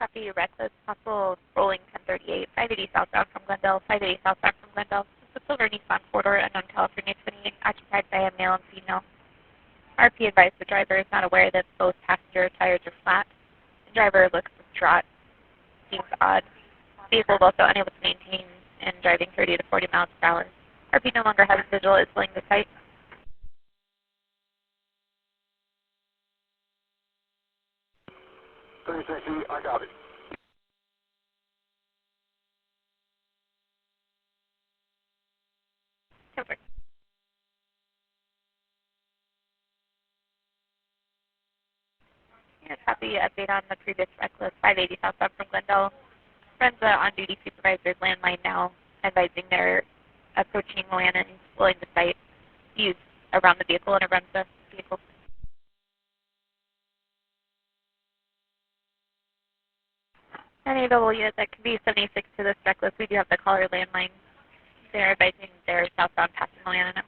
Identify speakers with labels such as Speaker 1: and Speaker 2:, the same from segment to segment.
Speaker 1: Copy, reckless, possible rolling 1038, 580 southbound from Glendale, 580 southbound from Glendale. This is Silver Nissan 4-door, unknown California 28, occupied by a male and female. RP advised the driver is not aware that both passenger tires are flat. The driver looks distraught, seems odd. The vehicle is also unable to maintain and driving 30 to 40 miles per hour. RP no longer has visual, is pulling the site.
Speaker 2: 360, I got it.
Speaker 1: Over. Here's copy update on the previous reckless 580 southbound from Glendale. Friends on-duty supervisor's landmine now, advising they're approaching Moana and pulling the site used around the vehicle and around the vehicle. Any available unit that can be 76 to this reckless, we do have the caller landmine. They're advising they're southbound passing Moana now.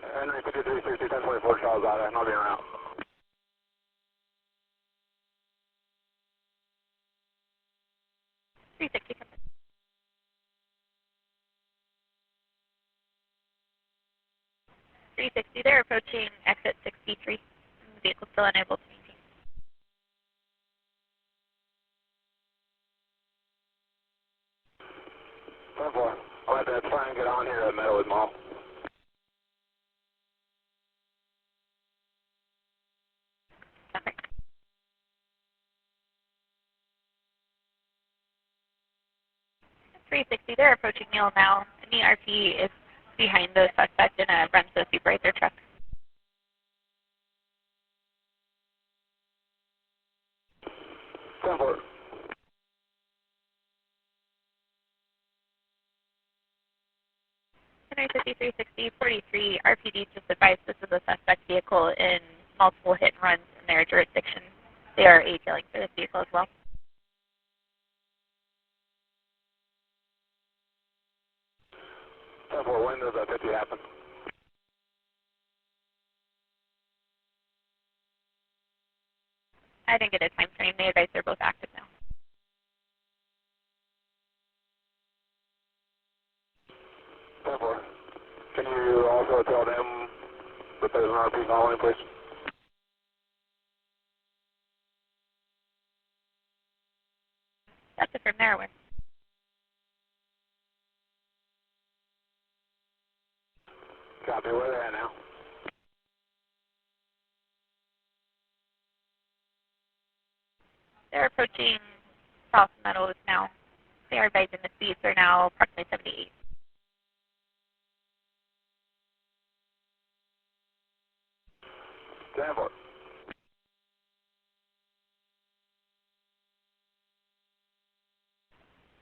Speaker 2: NHP 360, 1024 Charles out there, not being around.
Speaker 1: .360, they're approaching exit 63. The vehicle still unable to maintain.
Speaker 2: I'll have to try and get on here at Meadow with Mom.
Speaker 1: Okay. 360, they're approaching Neil now. The RP is behind the suspect in a Remso Supervisor truck.
Speaker 2: Temple.
Speaker 1: 360, 43, RPD just advised this is a suspect vehicle in multiple hit and runs in their jurisdiction. They are A-tailing for this vehicle as well.
Speaker 2: Temple, when does that 50 happen?
Speaker 1: I didn't get a time frame. They advise they're both active now.
Speaker 2: Temple, can you also tell them that there's an RP following, please?
Speaker 1: That's it from there.
Speaker 2: Copy, where they're at now?
Speaker 1: They're approaching South Meadows now. They are advising the speeds are now approximately 78.
Speaker 2: Temple.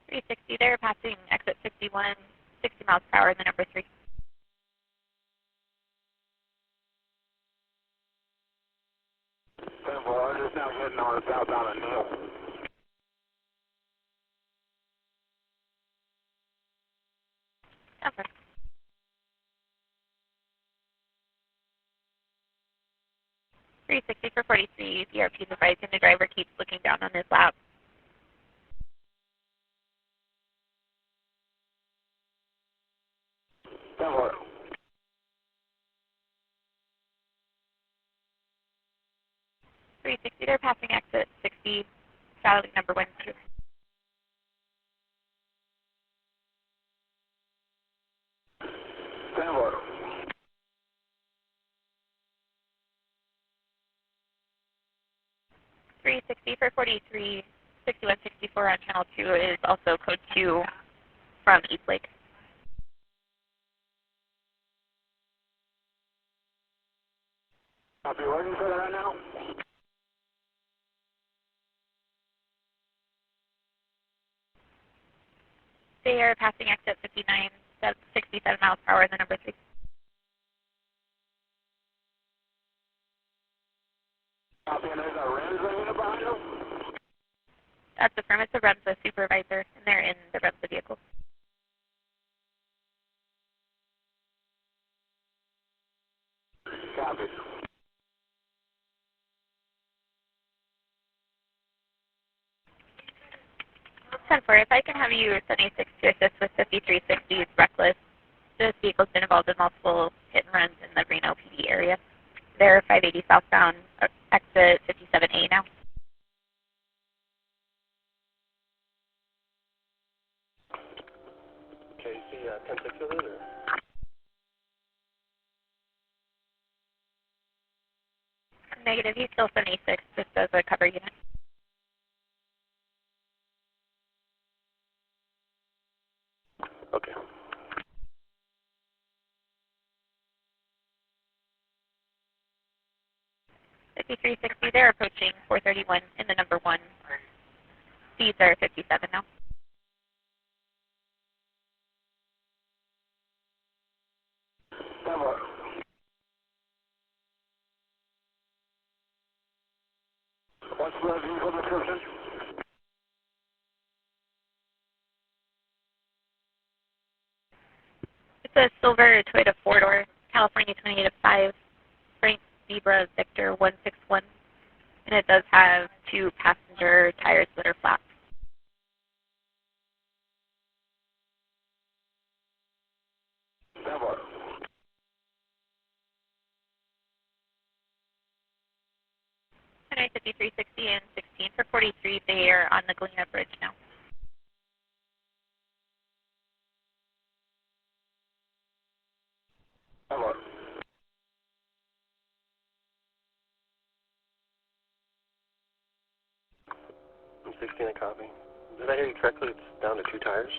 Speaker 1: 360, they're passing exit 61, 60 miles per hour in the number 3.
Speaker 2: Temple, I'm just now getting on southbound of Neil.
Speaker 1: Okay. 360 for 43, PRP is advising the driver keeps looking down on his lap.
Speaker 2: Temple.
Speaker 1: 360, they're passing exit 60, shadowing number 1 2.
Speaker 2: Temple.
Speaker 1: 360 for 43, 6164 on channel 2 is also code 2 from East Lake.
Speaker 2: Copy, where do you say that right now?
Speaker 1: They are passing exit 59, 67 miles per hour in the number 3.
Speaker 2: Copy, and there's a Remso unit behind them?
Speaker 1: That's the firm. It's a Remso supervisor, and they're in the Remso vehicle.
Speaker 2: Copy.
Speaker 1: 10-4, if I can have you 76 to assist with 5360 reckless. This vehicle's been involved in multiple hit and runs in the Reno PD area. They're 580 southbound, exit 57A now.
Speaker 3: Okay, you see 10-6 of it, or?
Speaker 1: Negative, he's still 76, just as a cover unit.
Speaker 3: Okay.
Speaker 1: $53.60, they're approaching 431 in the number 1. Speeds are 57 now.
Speaker 2: What's the vehicle description?
Speaker 1: It's a silver Toyota 4-door, California 28-5, Frank Zebra Victor 161, and it does have 2 passenger tires that are flat. Henry 5360 and 16 for 43, they are on the Galena Bridge now.
Speaker 3: I'm 16 a copy. Did I hear you correctly? It's down to 2 tires?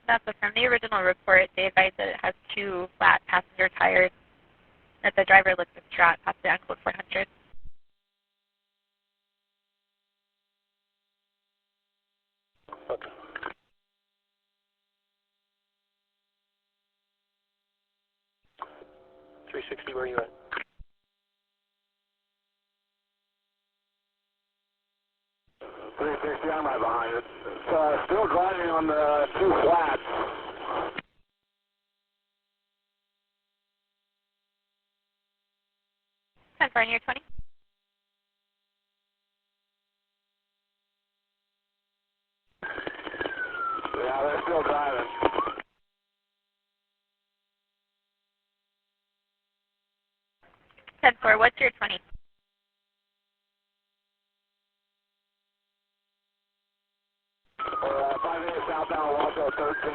Speaker 1: That's from the original report. They advised that it has 2 flat passenger tires, that the driver looked distraught past the uncode 400.
Speaker 3: Okay. 360, where are you at?
Speaker 2: I'm right behind it. It's still driving on the 2 flats.
Speaker 1: California 20.
Speaker 2: Yeah, they're still driving.
Speaker 1: $10-4, what's your 20?
Speaker 2: Or 580 southbound, also 13.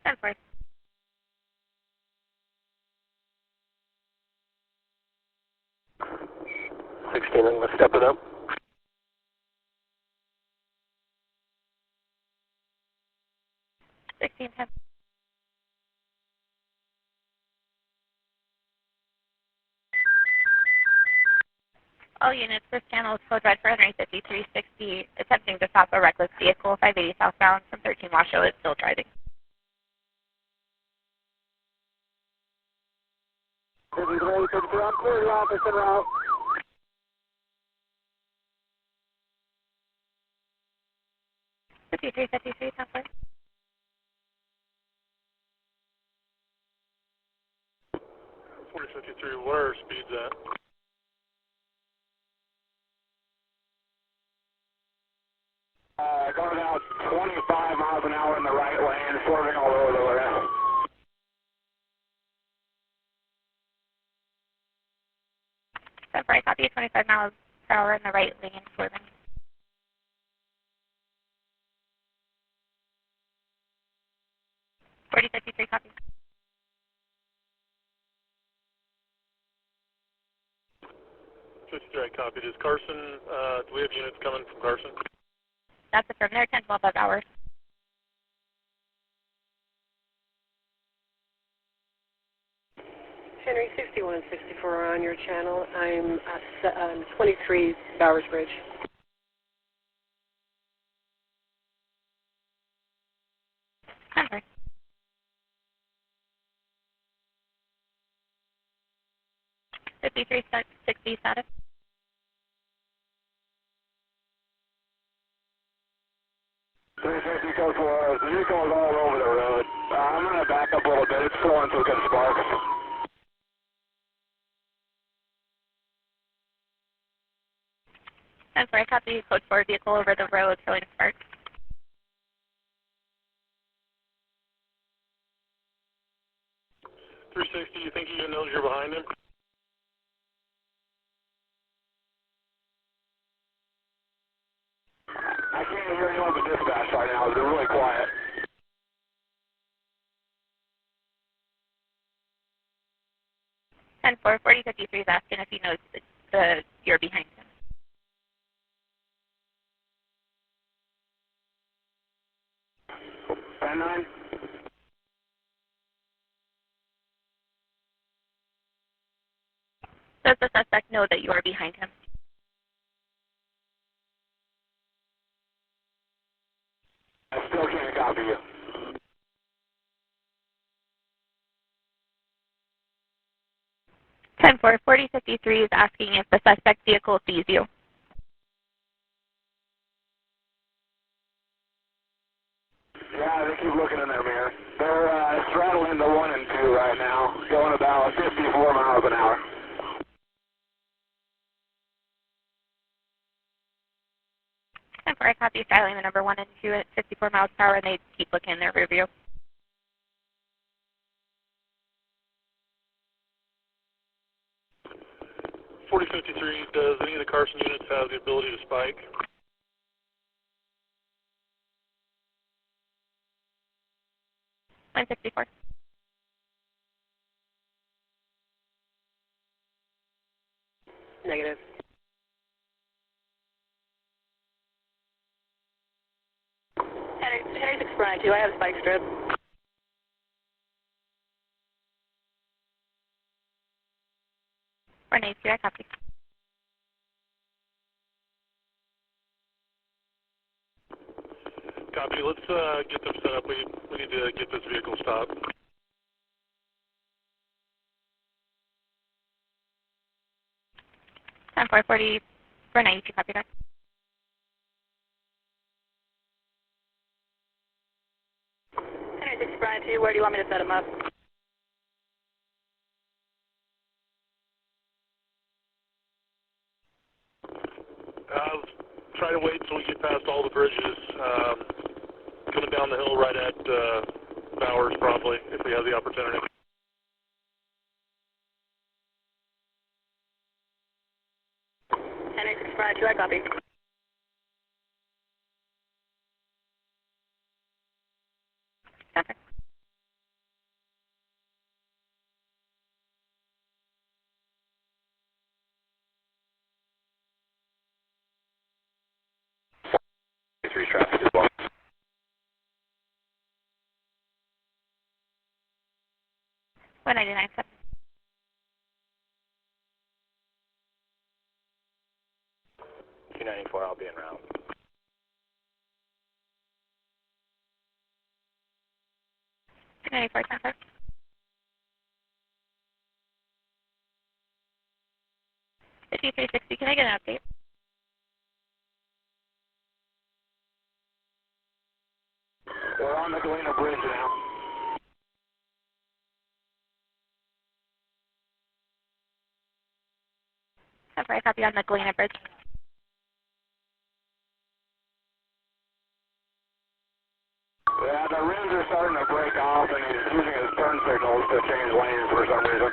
Speaker 1: $10-4.
Speaker 3: I'm going to step it up.
Speaker 1: 16, 10. All units, first channel is code red for Henry 5360, attempting to stop a reckless vehicle, 580 southbound from 13 Washoe, is still driving.
Speaker 2: 53, 52, I'm clear the office en route.
Speaker 1: 53, 10-4.
Speaker 3: 4053, what are speeds at?
Speaker 2: Going out 25 miles an hour in the right lane, swerving all over the left.
Speaker 1: I copy 25 miles per hour in the right lane, swerving. 4053, copy.
Speaker 3: Copied. Is Carson, do we have units coming from Carson?
Speaker 1: That's it from there, 10-12 hours.
Speaker 4: Henry 6164 on your channel. I'm at 23 Bowers Bridge.
Speaker 1: Henry. $53.60 status.
Speaker 2: The vehicle is all over the road. I'm I'm going to back up a little bit. It's throwing some good sparks.
Speaker 1: I'm sorry, copy code 4 vehicle over the road showing sparks.
Speaker 3: 360, you think he knows you're behind him?
Speaker 2: I can't hear anyone but dispatch right now. They're really quiet.
Speaker 1: And 4053 is asking if he knows that you're behind him.
Speaker 2: 10-9.
Speaker 1: Does the suspect know that you are behind him?
Speaker 2: I still can't copy you.
Speaker 1: Ten 4053 is asking if the suspect vehicle sees you.
Speaker 2: Yeah, they keep looking in their mirror. They're straddling the 1 and 2 right now, going about 54 miles an hour.
Speaker 1: And for a copy, styling the number 1 and 2 at 54 miles per hour, and they keep looking in their rear view.
Speaker 3: Does any of the Carson units have the ability to spike?
Speaker 1: $164.
Speaker 4: Negative. Henry 642, I have a spike strip.
Speaker 1: For an 82, I copy.
Speaker 3: Copy. Let's get them set up. We need to get this vehicle stopped.
Speaker 1: And 440 for 92, copy that.
Speaker 4: Henry 642, where do you want me to set him up?
Speaker 3: Try to wait until we get past all the bridges. Coming down the hill right at Bowers, probably, if we have the opportunity.
Speaker 4: Henry 652, I copy.
Speaker 1: Okay.
Speaker 2: Traffic as well.
Speaker 1: $199.7.
Speaker 2: $294, I'll be en route.
Speaker 1: $294.10. 5360, can I get an update?
Speaker 2: We're on the Galena Bridge now.
Speaker 1: That's right, copy on the Galena Bridge.
Speaker 2: Yeah, the rims are starting to break off, and he's using his turn signals to change lanes for some reason.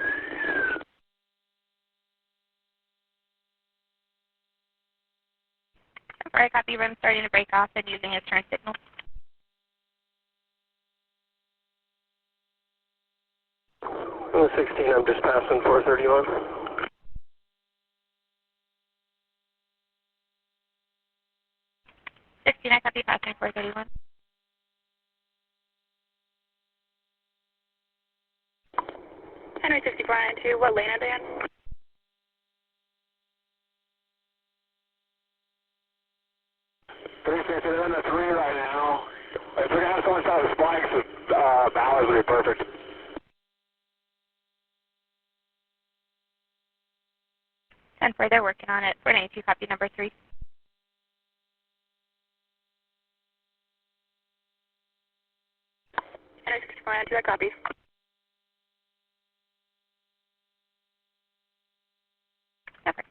Speaker 1: That's right, copy, rim starting to break off and using his turn signal.
Speaker 3: On the 16, I'm just passing 431.
Speaker 1: I copy, passing 431.
Speaker 4: Henry 642, what lane are they in?
Speaker 2: They're in the 3 right now. If we're going to have someone start with spikes, Bowers would be perfect.
Speaker 1: And for they're working on it. 492, copy number 3.
Speaker 4: Henry 642.
Speaker 1: 36492, I copy. Separate.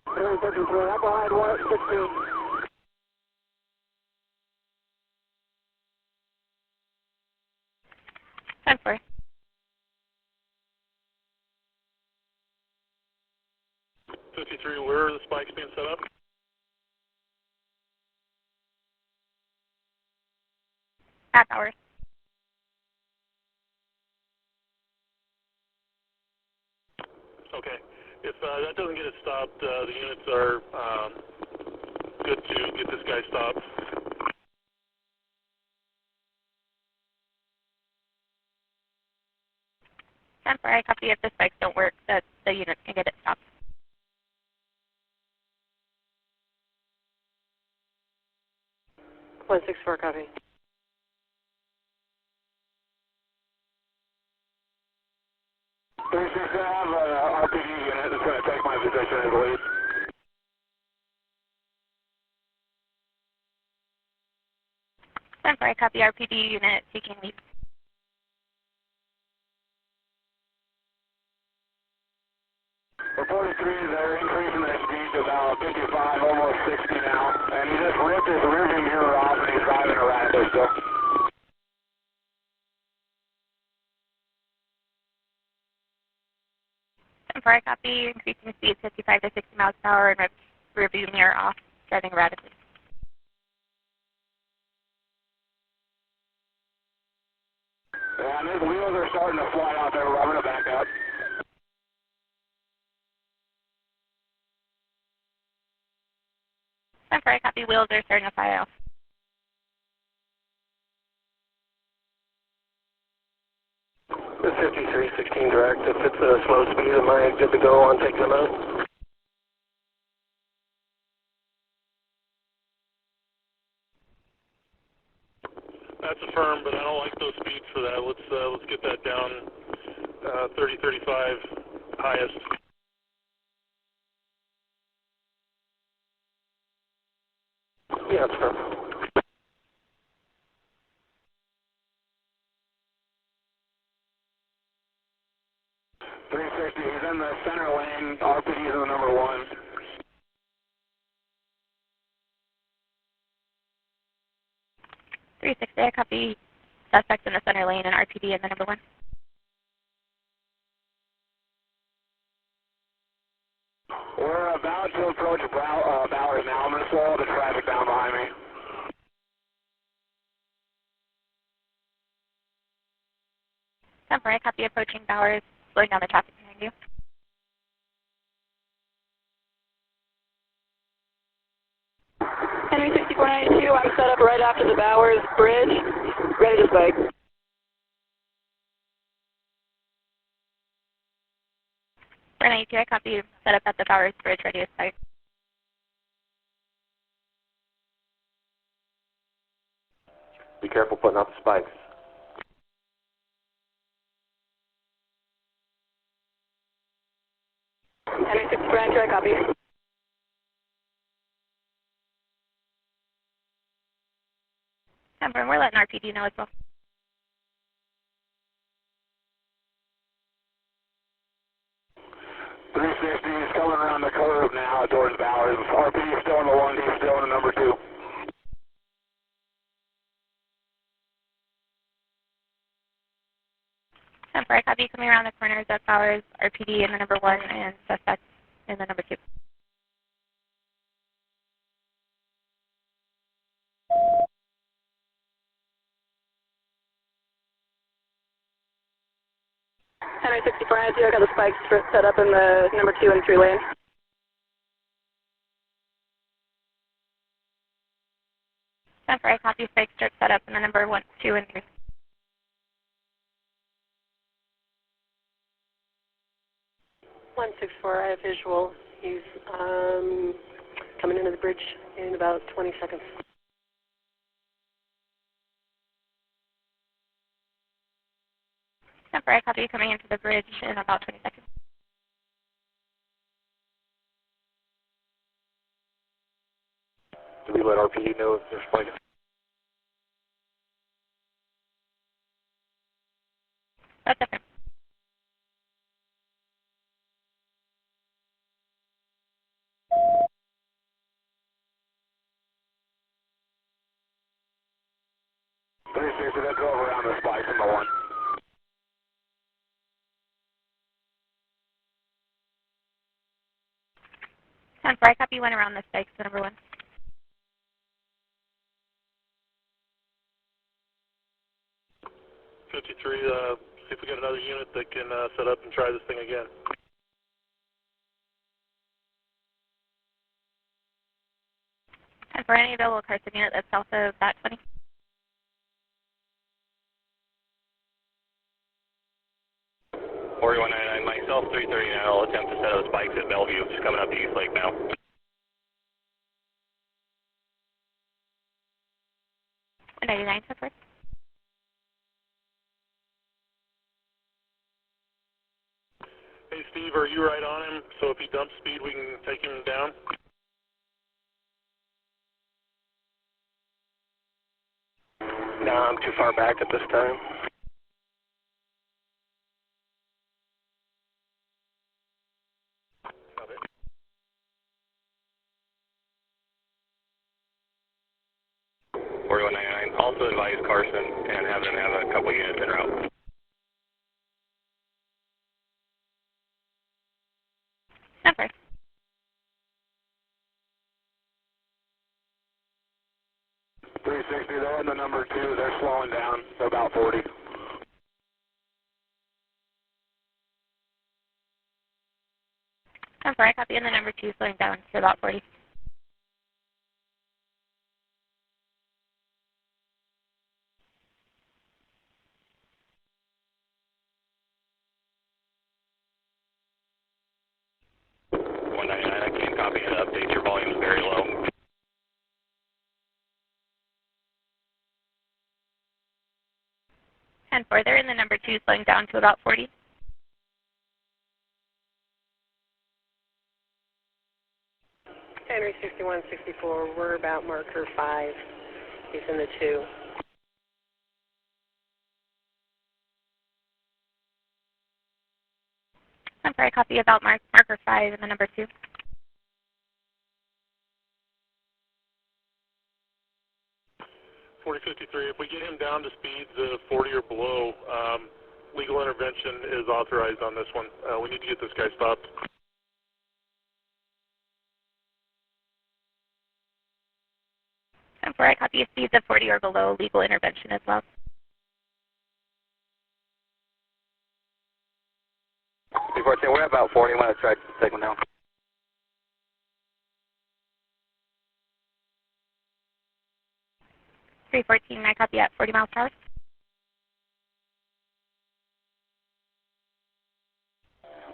Speaker 2: I'm behind 116.
Speaker 1: Time for.
Speaker 3: Where are the spikes being set up?
Speaker 1: At hours.
Speaker 3: Okay. If that doesn't get it stopped, the units are good to get this guy stopped.
Speaker 1: Temporary copy. If the spikes don't work, the units can get it stopped.
Speaker 4: 164, copy.
Speaker 2: I have an RPG unit that's going to take my position as lead.
Speaker 1: Temporary copy. RPD unit taking lead.
Speaker 2: For 43, they're increasing their speed to about 55, almost 60 now. And he just ripped his rearview mirror off and he's driving around there still.
Speaker 1: Temporary copy. Increasing speed 55 to 60 miles per hour and rear view mirror off. Driving erratically.
Speaker 2: And his wheels are starting to fly out there. I'm going to back up.
Speaker 1: Temporary copy. Wheels are starting to fly off.
Speaker 5: This 5316 direct, if it's a slow speed, am I good to go on taking them out?
Speaker 3: That's affirmed, but I don't like those speeds for that. Let's get that down 30, 35 highest.
Speaker 5: Yeah, it's firm.
Speaker 2: He's in the center lane. RPD is in the number 1.
Speaker 1: I copy. Suspect in the center lane and RPD in the number 1.
Speaker 2: We're about to approach Ballard now. I'm going to slow the traffic down behind me.
Speaker 1: Temporary copy. Approaching Bowers. Slowing down the traffic behind you.
Speaker 4: Henry 6492, I'm set up right after the Bowers Bridge. Ready to spike.
Speaker 1: For 92, I copy. Set up at the Bowers Bridge. Ready to spike.
Speaker 5: Be careful putting out the spikes.
Speaker 4: Henry 6492, I copy.
Speaker 1: We're letting RPD know as well.
Speaker 2: He's coming around the curve now towards Ballard. RPD is still in the 1, he's still in the number 2.
Speaker 1: Temporary copy. Coming around the corners of Bowers. RPD in the number 1 and suspect in the number 2.
Speaker 4: Henry 6492, I got the spikes set up in the number 2 and 3 lane.
Speaker 1: Temporary copy. Spike strip set up in the number 1, 2, and 3.
Speaker 4: I have visual. He's coming into the bridge in about 20 seconds.
Speaker 1: Temporary copy. Coming into the bridge in about 20 seconds.
Speaker 5: Do we let RPD know if they're spiking?
Speaker 1: That's okay.
Speaker 2: That's over around the spike from the 1.
Speaker 1: Sounds right. Copy. Went around the spikes, the number 1.
Speaker 3: See if we got another unit that can set up and try this thing again.
Speaker 1: And for any available Carson unit that's south of that 20.
Speaker 5: Myself, 339. I'll attempt to set up spikes at Bellevue. Just coming up to East Lake now.
Speaker 1: 199, so forth.
Speaker 3: Hey, Steve, are you right on him? So if he dumps speed, we can take him down?
Speaker 5: No, I'm too far back at this time.
Speaker 3: Okay.
Speaker 5: 4199. Also advise Carson and have them have a couple units en route.
Speaker 1: Number.
Speaker 2: They're on the number 2. They're slowing down. They're about 40.
Speaker 1: I'm sorry. Copy. And the number 2 slowing down to about 40.
Speaker 5: I can't copy and update. Your volume is very low.
Speaker 1: And further, in the number 2 slowing down to about 40.
Speaker 4: Henry 6164, we're about marker 5. He's in the 2.
Speaker 1: I'm sorry. Copy about marker 5 and the number 2.
Speaker 3: 4053, if we get him down to speeds of 40 or below, legal intervention is authorized on this one. We need to get this guy stopped.
Speaker 1: I'm sorry. Copy speeds of 40 or below, legal intervention as well.
Speaker 5: Before I say we're about 40, I'm going to try to take one down.
Speaker 1: .314, I copy at 40 miles per hour.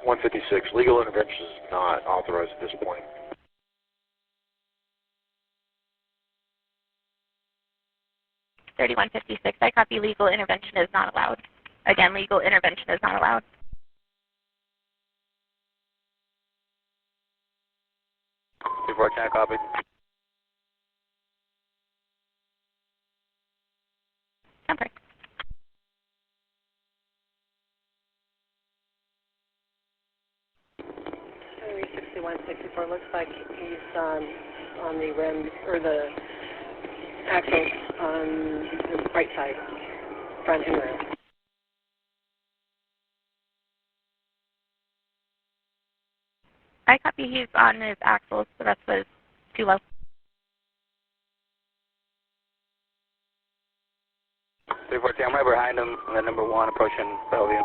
Speaker 5: .156, legal intervention is not authorized at this point.
Speaker 1: .3156, I copy legal intervention is not allowed. Again, legal intervention is not allowed.
Speaker 5: Before I copy.
Speaker 1: Okay.
Speaker 4: Henry 6164, looks like he's on the rim, or the axle on the right side, front and rear.
Speaker 1: I copy he's on his axles, so that's was too low.
Speaker 5: I'm right behind him, and then number 1 approaching Bellevue.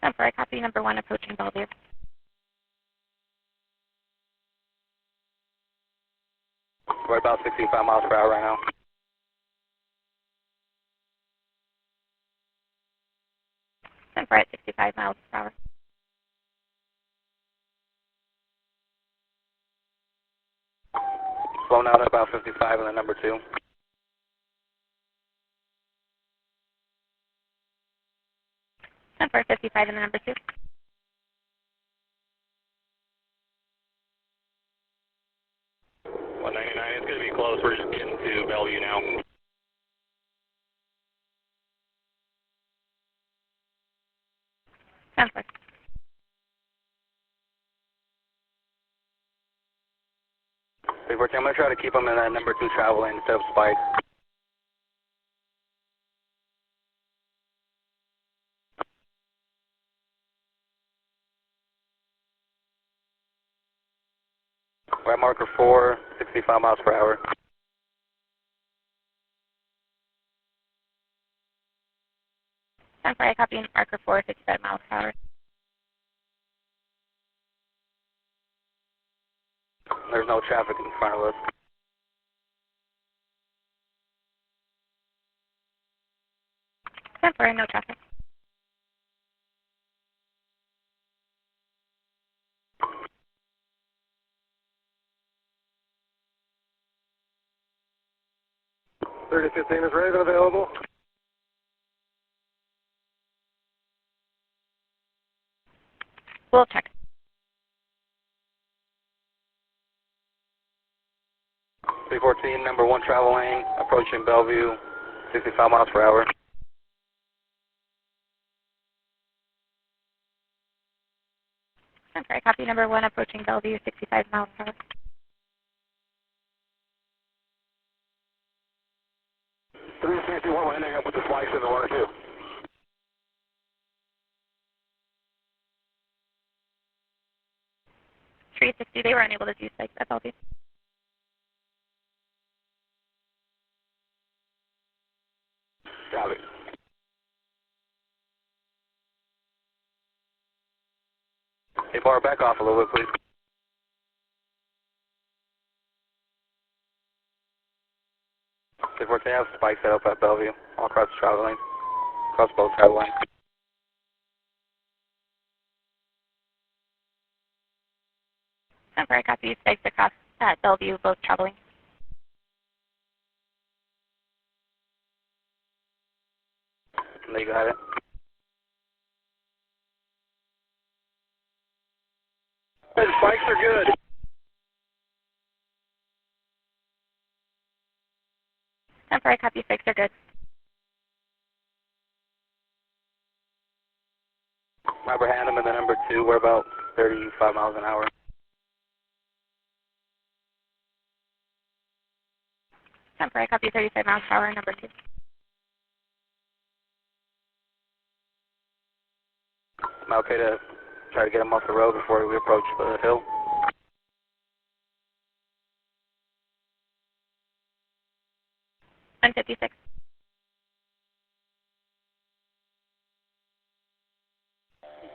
Speaker 1: I'm sorry, copy number 1 approaching Bellevue.
Speaker 5: We're about 65 miles per hour right now.
Speaker 1: I'm sorry, at 65 miles per hour.
Speaker 5: Slowing down at about 55 and then number 2.
Speaker 1: I'm sorry, 55 and the number 2.
Speaker 5: 314, I'm going to try to keep them in that number 2 travel lane instead of spike. We're at marker 4, 65 miles per hour.
Speaker 1: Temporary copy, marker 4, 55 miles per hour.
Speaker 5: There's no traffic in front of us.
Speaker 1: Temporary, no traffic.
Speaker 5: .3015 is ready and available.
Speaker 1: We'll check.
Speaker 5: 314, number 1 travel lane, approaching Bellevue, 65 miles per hour.
Speaker 1: Temporary copy, number 1, approaching Bellevue, 65 miles per hour.
Speaker 2: 361, we're ending up with the spikes in the water too.
Speaker 1: .360, they were unable to do spikes at Bellevue.
Speaker 2: Copy.
Speaker 5: Hey, bar, back off a little bit, please. They have spikes set up at Bellevue, all across the travel lane, across both travel lanes.
Speaker 1: Temporary copy, spikes across at Bellevue, both traveling.
Speaker 5: There you got it.
Speaker 2: The spikes are good.
Speaker 1: Temporary copy, spikes are good.
Speaker 5: Remember, hand them in the number 2, we're about 35 miles an hour.
Speaker 1: Temporary copy, 35 miles per hour, number 2.
Speaker 5: Am I okay to try to get them off the road before we approach the hill?
Speaker 1: .156.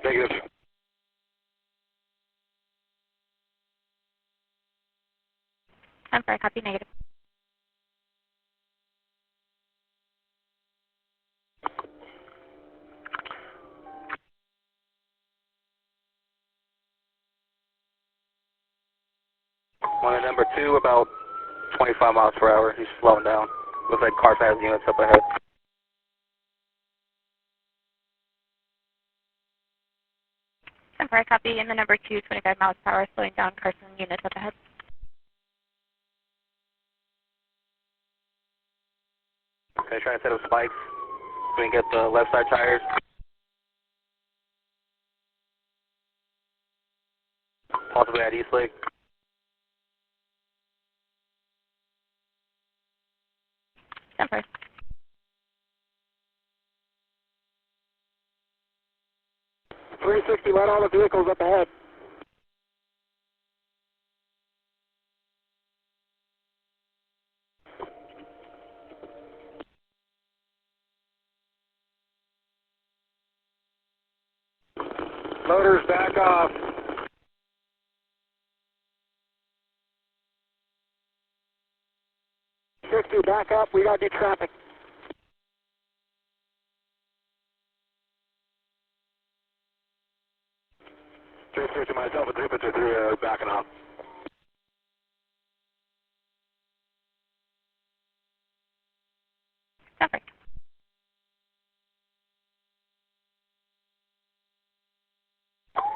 Speaker 2: Negative.
Speaker 1: Temporary copy, negative.
Speaker 5: One at number 2, about 25 miles per hour. He's slowing down. Looks like Carson has units up ahead.
Speaker 1: Temporary copy, in the number 2, 25 miles per hour, slowing down, Carson units up ahead.
Speaker 5: Okay, trying to set up spikes so we can get the left side tires. Possibly at East Lake.
Speaker 1: Temporary.
Speaker 2: .360, let all the vehicles up ahead. Motors back off. 60, back up. We got to do traffic. .360, myself and 353 are backing off.
Speaker 1: Temporary.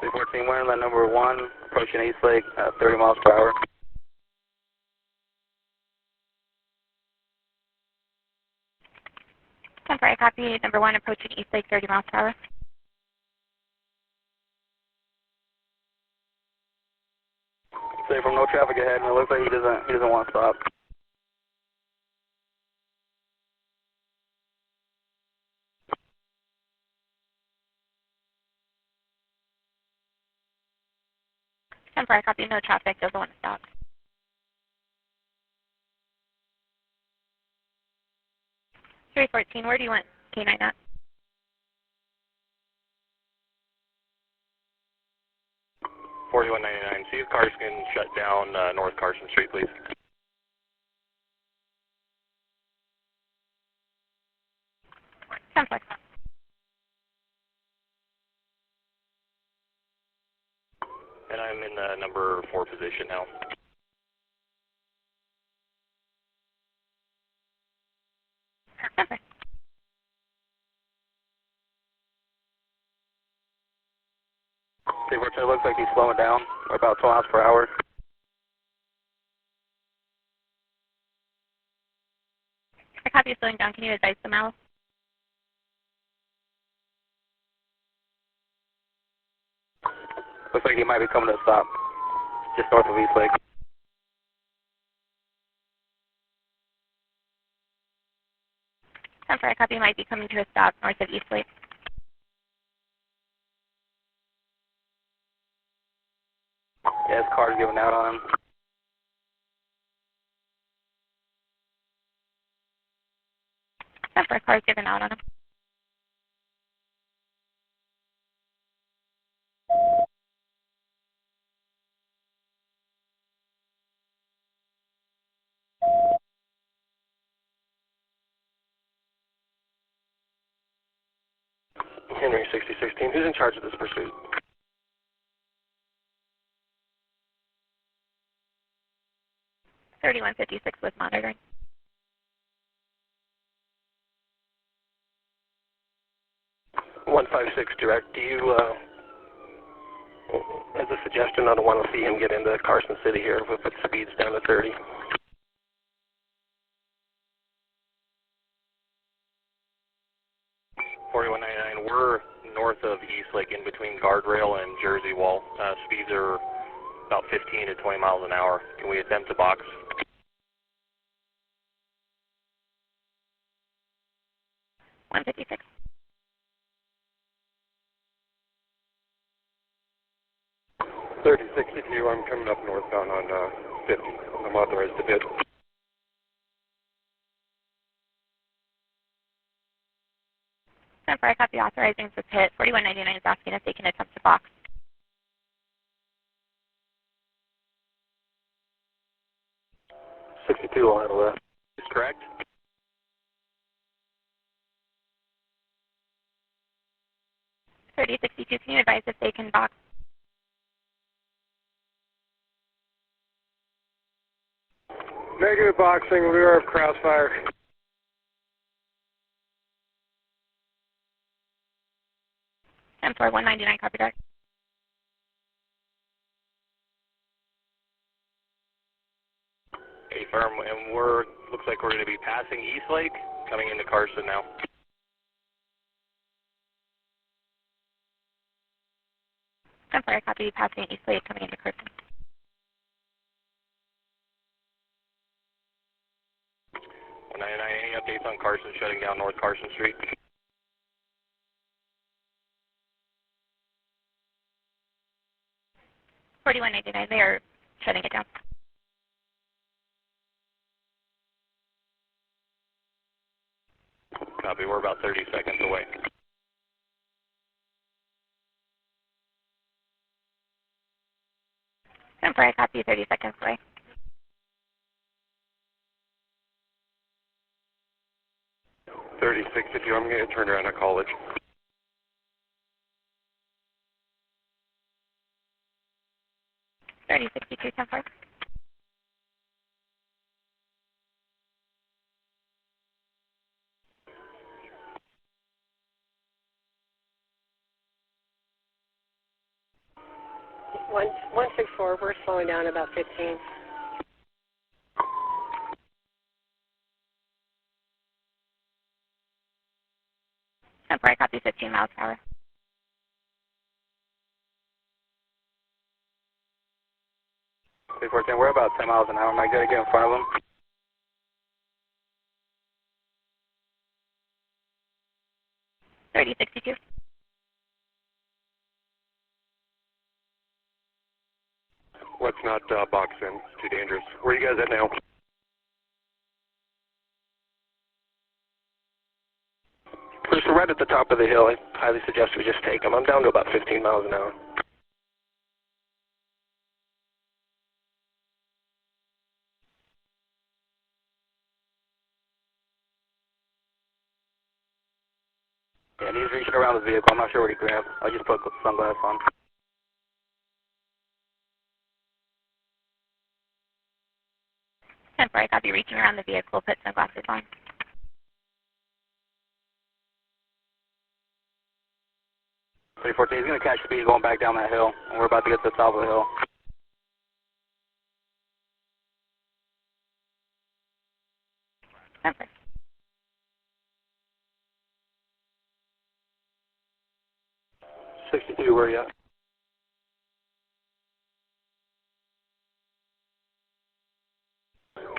Speaker 5: .314, we're in that number 1, approaching East Lake at 30 miles per hour.
Speaker 1: Temporary copy, number 1, approaching East Lake, 30 miles per hour.
Speaker 5: Say from no traffic ahead, and it looks like he doesn't want to stop.
Speaker 1: Temporary copy, no traffic, doesn't want to stop. .314, where do you want K9 at?
Speaker 3: .4199, see if cars can shut down North Carson Street, please.
Speaker 1: Temporary.
Speaker 3: And I'm in the number 4 position now.
Speaker 1: Temporary.
Speaker 5: See, it looks like he's slowing down. We're about 12 miles per hour.
Speaker 1: I copy you slowing down. Can you advise the mile?
Speaker 5: Looks like he might be coming to a stop just north of East Lake.
Speaker 1: Temporary copy, might be coming to a stop north of East Lake.
Speaker 5: Yeah, his car's giving out on him.
Speaker 1: Temporary car's giving out on him.
Speaker 5: Henry 6016, who's in charge of this pursuit?
Speaker 1: .3156 with monitoring.
Speaker 5: .156 direct. Do you, as a suggestion, I don't want to see him get into Carson City here if we put speeds down to 30.
Speaker 3: .4199, we're north of East Lake in between guardrail and Jersey Wall. Speeds are about 15 to 20 miles an hour. Can we attempt to box?
Speaker 1: .156.
Speaker 6: .3062, I'm coming up northbound on 50. I'm authorized to bid.
Speaker 1: Temporary copy, authorizing for pit. 4199 is asking if they can attempt to box.
Speaker 5: .62 will handle that.
Speaker 3: Is correct?
Speaker 1: .3062, can you advise if they can box?
Speaker 6: Negative boxing, we are crossfire.
Speaker 1: M4 199, copy direct.
Speaker 3: Okay, firm, and looks like we're going to be passing East Lake, coming into Carson now.
Speaker 1: Temporary copy, passing East Lake, coming into Carson.
Speaker 3: Any updates on Carson shutting down North Carson Street?
Speaker 1: .4199, they are shutting it down.
Speaker 3: Copy, we're about 30 seconds away.
Speaker 1: Temporary copy, 30 seconds away.
Speaker 6: .3062, I'm going to turn around at College.
Speaker 1: .3062, temporary.
Speaker 4: .164, we're slowing down about 15.
Speaker 1: Temporary copy, 15 miles per hour.
Speaker 3: 314, we're about 10 miles an hour. Am I going to get in front of them?
Speaker 1: 3062.
Speaker 6: Let's not box in. It's too dangerous. Where are you guys at now?
Speaker 5: Bruce, we're right at the top of the hill. I highly suggest we just take them. I'm down to about 15 miles an hour.
Speaker 3: Yeah, he's reaching around the vehicle. I'm not sure what he grabbed. I just put sunglasses on.
Speaker 1: 10-4, I copy. Reaching around the vehicle, put sunglasses on.
Speaker 3: He's going to catch speed going back down that hill, and we're about to get to the top of the hill.
Speaker 1: Temper.
Speaker 5: Where are you at?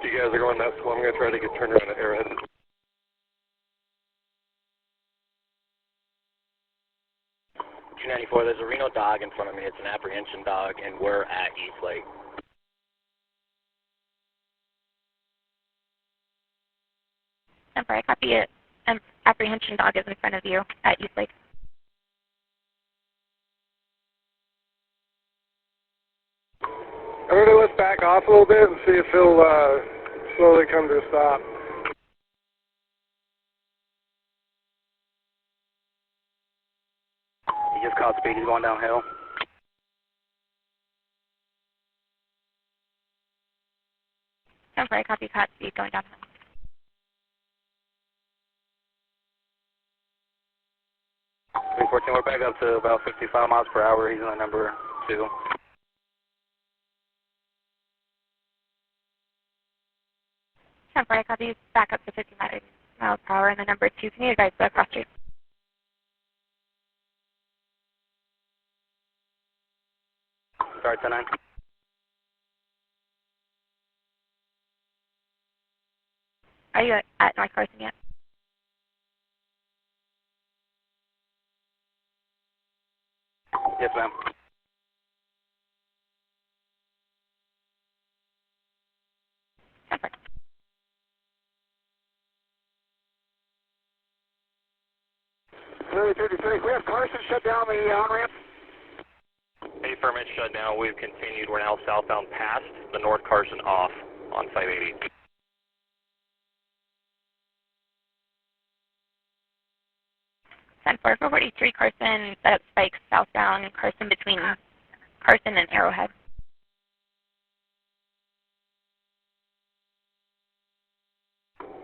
Speaker 6: You guys are going that slow. I'm going to try to get turned around at Arrowhead.
Speaker 3: 294, there's a Reno dog in front of me. It's an apprehension dog, and we're at East Lake.
Speaker 1: Temper, I copy it. Apprehension dog is in front of you at East Lake.
Speaker 6: I'm going to let's back off a little bit and see if he'll slowly come to a stop.
Speaker 3: He just caught speed. He's going downhill.
Speaker 1: Temper, I copy. Caught speed going downhill.
Speaker 3: We're back up to about 55 miles per hour. He's on number 2.
Speaker 1: Temper, I copy. Back up to 50 miles per hour, and the number 2. Can you advise the cross street?
Speaker 3: Start 10-9.
Speaker 1: Are you at North Carson yet?
Speaker 3: Yes, ma'am.
Speaker 1: Temper.
Speaker 2: We have Carson shut down the on-ramp.
Speaker 3: Any permits shut down. We've continued. We're now southbound past the North Carson off on 580.
Speaker 1: Ten 443 Carson, set up spikes southbound Carson between Carson and Arrowhead.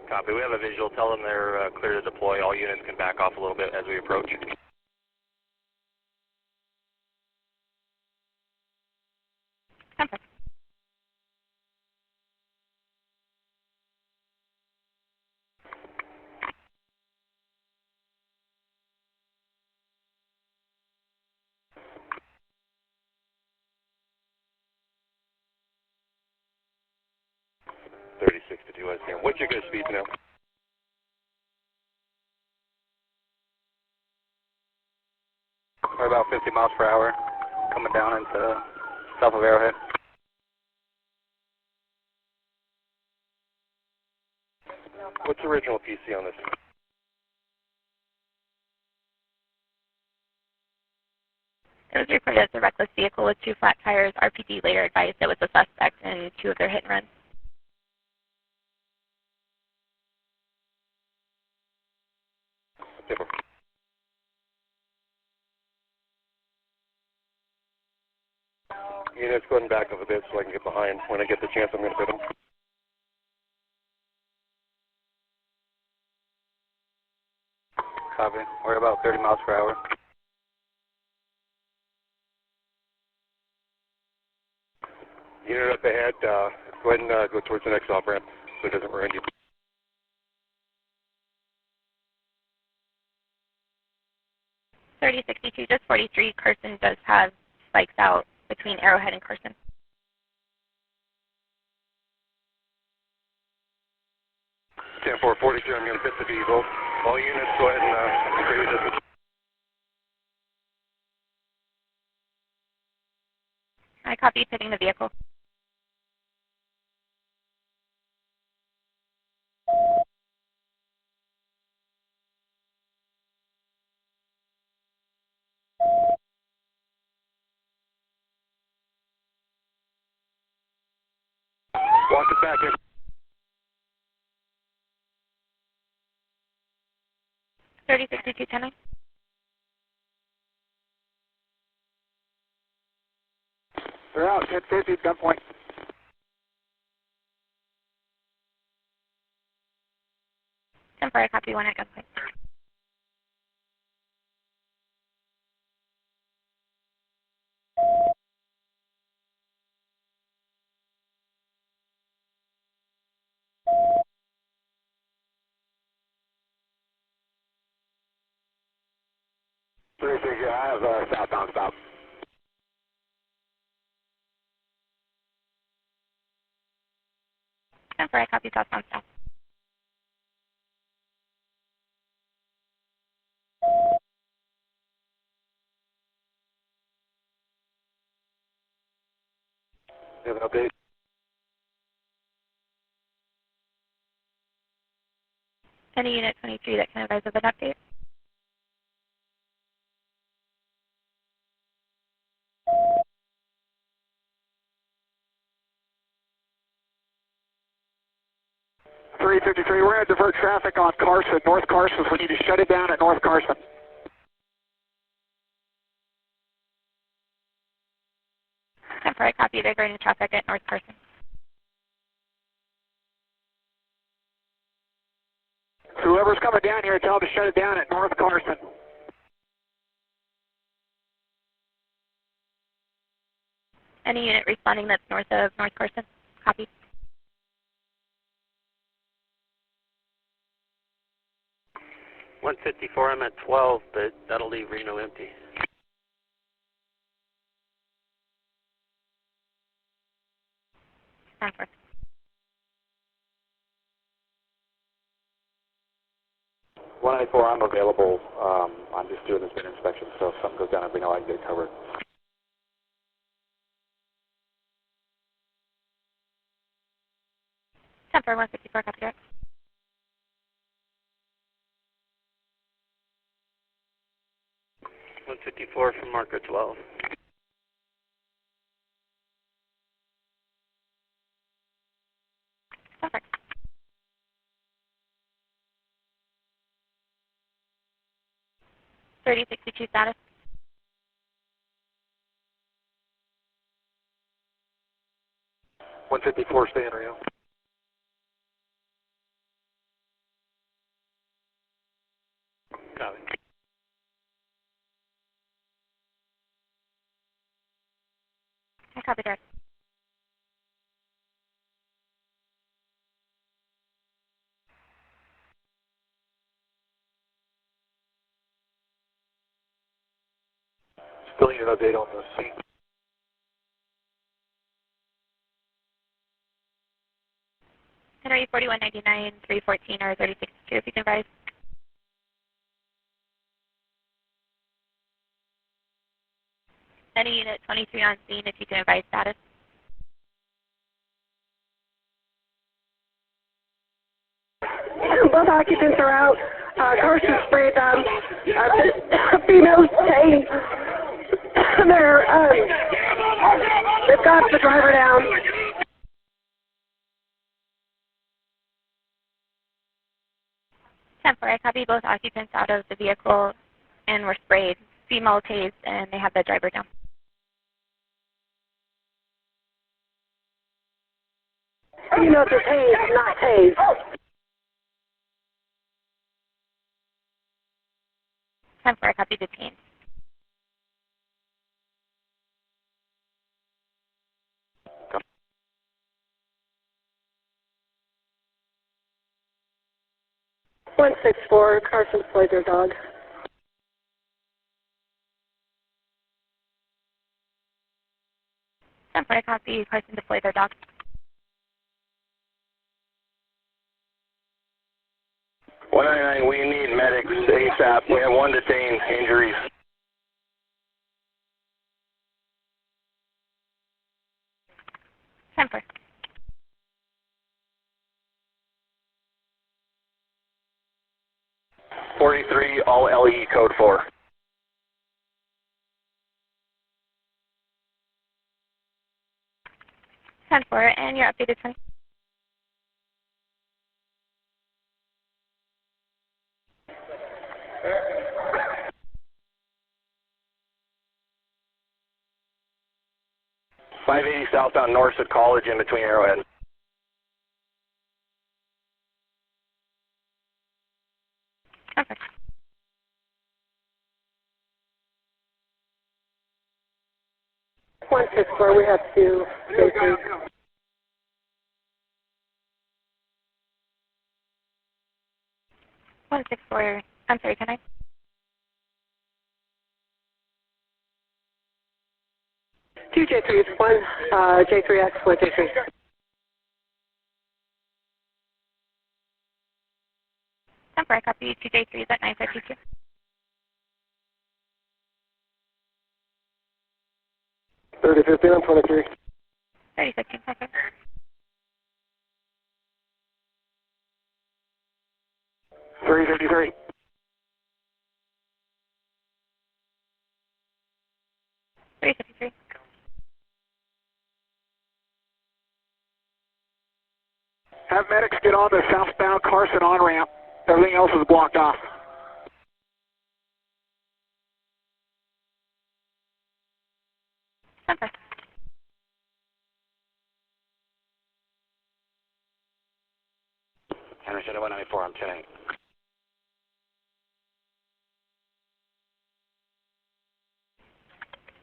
Speaker 3: Copy. We have a visual. Tell them they're clear to deploy. All units can back off a little bit as we approach.
Speaker 1: Temper.
Speaker 6: What's your good speed now?
Speaker 3: We're about 50 miles per hour, coming down into south of Arrowhead.
Speaker 6: What's the original PC on this?
Speaker 1: It was reported as a reckless vehicle with 2 flat tires. RPD later advised it was a suspect in 2 of their hit and runs.
Speaker 6: Different. Units, go ahead and back up a bit so I can get behind. When I get the chance, I'm going to hit them.
Speaker 3: Copy. We're about 30 miles per hour.
Speaker 6: Unit up ahead, go ahead and go towards the next off-ramp so it doesn't ruin you.
Speaker 1: .3062, just 43. Carson does have spikes out between Arrowhead and Carson.
Speaker 6: 443, I'm going to hit the diesel. All units, go ahead and agree with this.
Speaker 1: I copy hitting the vehicle.
Speaker 6: Watch it back in.
Speaker 1: 306210.
Speaker 2: They're out, 1050, gunpoint.
Speaker 1: Temporary copy 1 at gunpoint.
Speaker 2: I have southbound stop.
Speaker 1: Temporary copy southbound stop.
Speaker 6: You have an update?
Speaker 1: Any unit 23 that can advise of an update?
Speaker 2: We're going to divert traffic on Carson, North Carson. We need to shut it down at North Carson.
Speaker 1: Temporary copy diverting traffic at North Carson.
Speaker 2: Whoever's coming down here, tell them to shut it down at North Carson.
Speaker 1: Any unit responding that's north of North Carson? Copy.
Speaker 7: $154, I'm at 12, but that'll leave Reno empty.
Speaker 1: Stanford.
Speaker 6: I'm available. I'm just doing this bin inspection, so if something goes down at Reno, I can get it covered.
Speaker 1: Temporary 154, copy direct.
Speaker 7: $154 from marker 12.
Speaker 1: Perfect. $3062 status.
Speaker 6: $154, stay in Reno.
Speaker 7: Copy.
Speaker 1: I copy direct.
Speaker 6: Still need an update on the scene.
Speaker 1: Henry 4199, 314 or 3062 if you can advise. Any unit 23 on scene if you can advise status.
Speaker 4: Both occupants are out. Carson sprayed them. Females staying. They've got the driver down.
Speaker 1: Temporary copy, both occupants out of the vehicle and were sprayed. Female tased and they have the driver down.
Speaker 4: You know, they're tased, not tased.
Speaker 1: Temporary copy detained.
Speaker 4: One 164, Carson deployed their dog.
Speaker 1: Temporary copy, Carson deployed their dog.
Speaker 3: tap. We have one detained, injuries.
Speaker 1: Temper.
Speaker 3: 43, all LE code 4.
Speaker 1: Ten 4, and your updated 20.
Speaker 3: .580 southbound Northwood College in between Arrowhead.
Speaker 1: Perfect.
Speaker 4: .164, we have 2 J3.
Speaker 1: .164, I'm sorry, can I?
Speaker 4: Two J3s, one J3X, one J3.
Speaker 1: Temper, I copy 2 J3s at 952.
Speaker 5: 3015 on 23.
Speaker 1: 3015, perfect.
Speaker 2: Three 53.
Speaker 1: 353.
Speaker 2: Have medics get on the southbound Carson on-ramp. Everything else is blocked off.
Speaker 1: Temper.
Speaker 6: Henderson 194, I'm 10-8.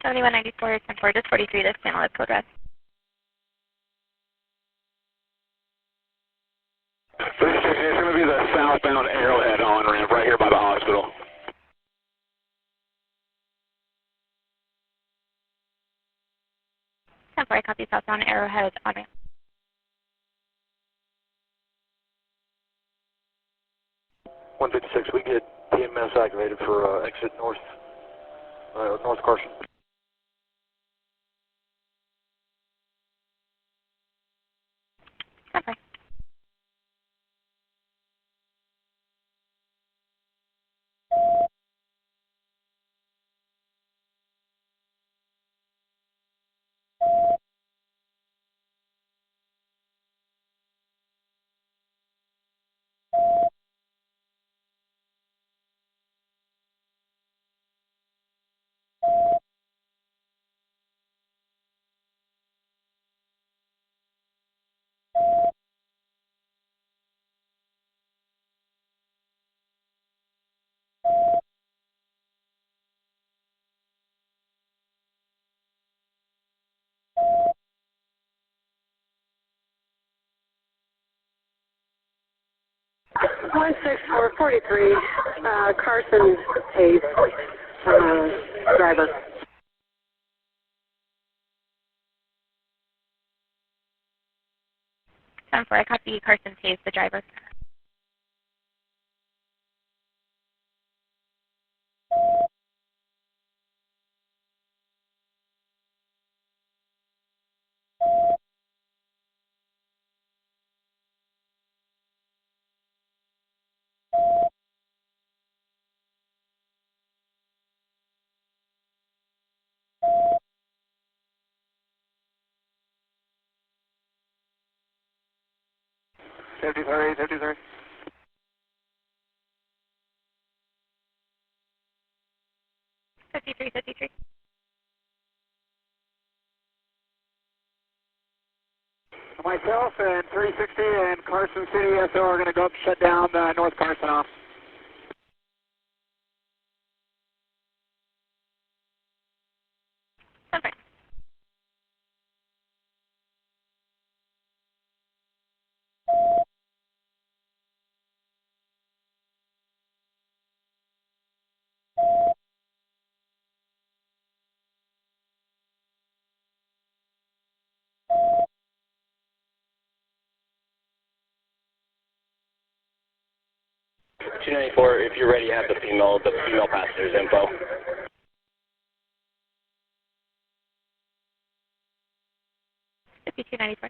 Speaker 1: .7194, 10 4, just 43, this channel is code red.
Speaker 2: It's going to be the southbound Arrowhead on-ramp right here by the hospital.
Speaker 1: Temper, I copy southbound Arrowhead on ramp.
Speaker 5: .156, we get TMS activated for exit north Carson.
Speaker 1: Temper.
Speaker 4: .164, 43, Carson Hayes, driver.
Speaker 1: Temper, I copy Carson Hayes, the driver.
Speaker 2: .53, 53.
Speaker 1: 53, 53.
Speaker 2: Myself and 360 and Carson City SO are going to go up and shut down North Carson off.
Speaker 1: Temper.
Speaker 5: 294, if you're ready, have the female passenger's info.
Speaker 1: Fifty-two 94.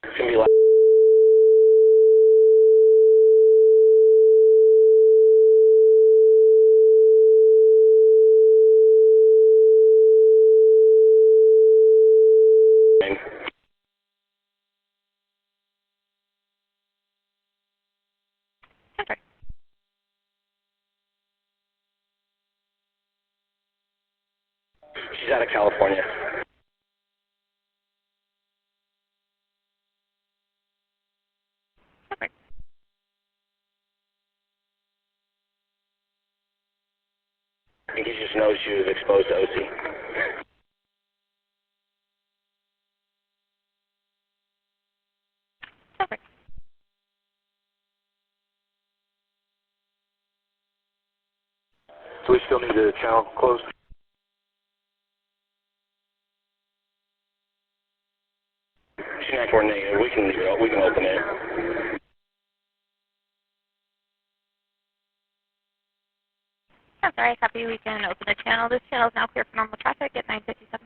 Speaker 5: It's going to be like
Speaker 1: Center.
Speaker 5: she's out of California.
Speaker 1: Center.
Speaker 5: I think he just knows she was exposed to OC.
Speaker 1: Center.
Speaker 6: So we still need the channel closed?
Speaker 5: -294 negative. We can leave it. We can open it.
Speaker 1: That's all right, copy. We can open the channel. This channel is now clear for normal traffic at 9:57.